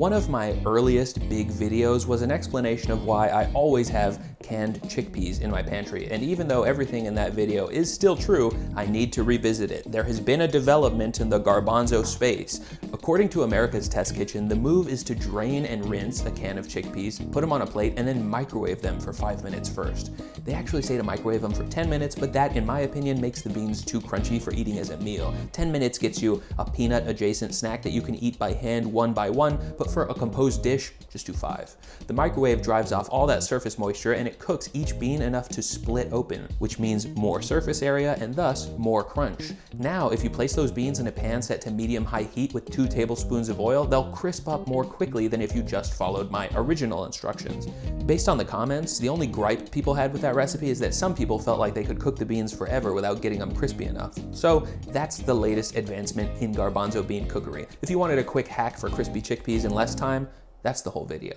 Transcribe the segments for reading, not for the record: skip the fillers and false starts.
One of my earliest big videos was an explanation of why I always have canned chickpeas in my pantry, and even though everything in that video is still true, I need to revisit it. There has been a development in the garbanzo space. According to America's Test Kitchen, the move is to drain and rinse a can of chickpeas, put them on a plate, and then microwave them for 5 minutes first. They actually say to microwave them for 10 minutes, but that, in my opinion, makes the beans too crunchy for eating as a meal. 10 minutes gets you a peanut-adjacent snack that you can eat by hand one by one, but for a composed dish, just do 5. The microwave drives off all that surface moisture and it cooks each bean enough to split open, which means more surface area and thus more crunch. Now, if you place those beans in a pan set to medium-high heat with 2 tablespoons of oil, they'll crisp up more quickly than if you just followed my original instructions. Based on the comments, the only gripe people had with that recipe is that some people felt like they could cook the beans forever without getting them crispy enough. So that's the latest advancement in garbanzo bean cookery. If you wanted a quick hack for crispy chickpeas in less time, that's the whole video.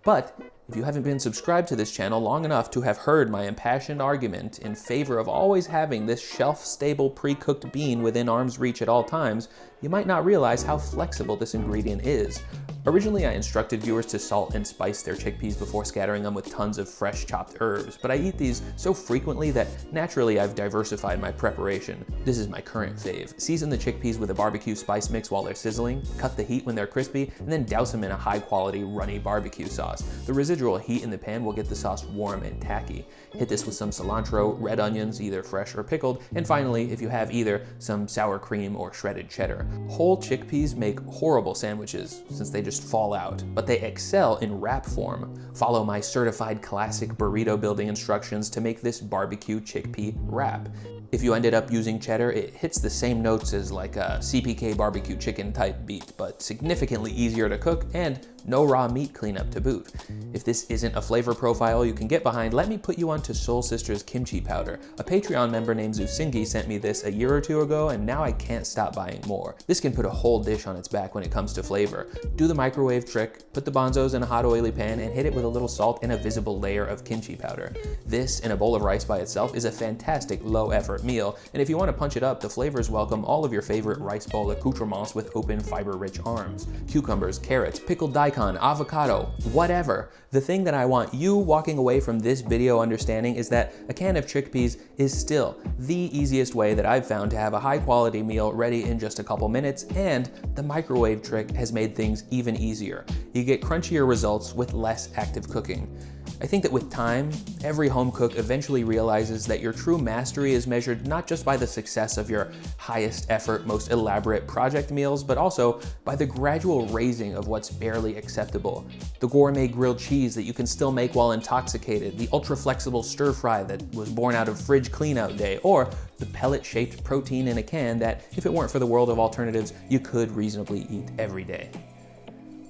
But if you haven't been subscribed to this channel long enough to have heard my impassioned argument in favor of always having this shelf-stable pre-cooked bean within arm's reach at all times, you might not realize how flexible this ingredient is. Originally, I instructed viewers to salt and spice their chickpeas before scattering them with tons of fresh chopped herbs, but I eat these so frequently that naturally I've diversified my preparation. This is my current fave. Season the chickpeas with a barbecue spice mix while they're sizzling, cut the heat when they're crispy, and then douse them in a high-quality runny barbecue sauce. The residual heat in the pan will get the sauce warm and tacky. Hit this with some cilantro, red onions, either fresh or pickled, and finally, if you have either, some sour cream or shredded cheddar. Whole chickpeas make horrible sandwiches since they just fall out, but they excel in wrap form. Follow my certified classic burrito building instructions to make this barbecue chickpea wrap. If you ended up using cheddar, it hits the same notes as like a CPK barbecue chicken type beat, but significantly easier to cook and no raw meat cleanup to boot. If this isn't a flavor profile you can get behind, let me put you onto Soul Sister's kimchi powder. A Patreon member named Zusingi sent me this a year or 2 ago, and now I can't stop buying more. This can put a whole dish on its back when it comes to flavor. Do the microwave trick, put the bonzos in a hot oily pan, and hit it with a little salt and a visible layer of kimchi powder. This, in a bowl of rice by itself, is a fantastic low-effort meal, and if you want to punch it up, the flavors welcome all of your favorite rice bowl accoutrements with open, fiber-rich arms. Cucumbers, carrots, pickled daikon, avocado, whatever. The thing that I want you walking away from this video understanding is that a can of chickpeas is still the easiest way that I've found to have a high-quality meal ready in just a couple minutes, and the microwave trick has made things even easier. You get crunchier results with less active cooking. I think that with time, every home cook eventually realizes that your true mastery is measured not just by the success of your highest effort, most elaborate project meals, but also by the gradual raising of what's barely acceptable. The gourmet grilled cheese that you can still make while intoxicated, the ultra-flexible stir-fry that was born out of fridge clean-out day, or the pellet-shaped protein in a can that, if it weren't for the world of alternatives, you could reasonably eat every day.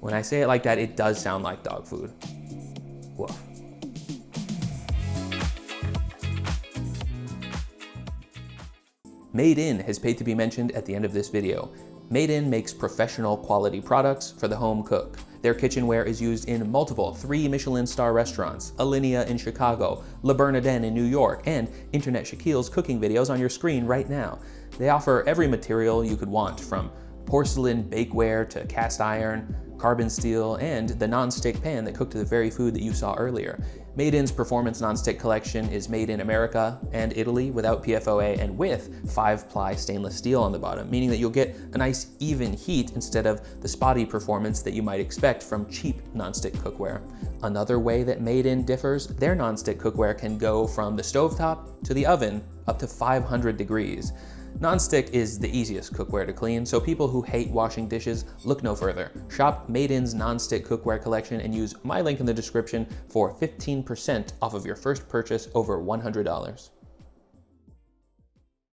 When I say it like that, it does sound like dog food. Woof. Made In has paid to be mentioned at the end of this video. Made In makes professional quality products for the home cook. Their kitchenware is used in multiple 3 Michelin star restaurants, Alinea in Chicago, Le Bernardin in New York, and Internet Shaquille's cooking videos on your screen right now. They offer every material you could want, from porcelain bakeware to cast iron, carbon steel, and the non-stick pan that cooked the very food that you saw earlier. Made In's Performance Non-Stick Collection is made in America and Italy without PFOA and with 5-ply stainless steel on the bottom, meaning that you'll get a nice even heat instead of the spotty performance that you might expect from cheap non-stick cookware. Another way that Made In differs, their non-stick cookware can go from the stovetop to the oven up to 500 degrees. Non-stick is the easiest cookware to clean, so people who hate washing dishes, look no further. Shop Made In's non-stick cookware collection and use my link in the description for 15% off of your first purchase over $100.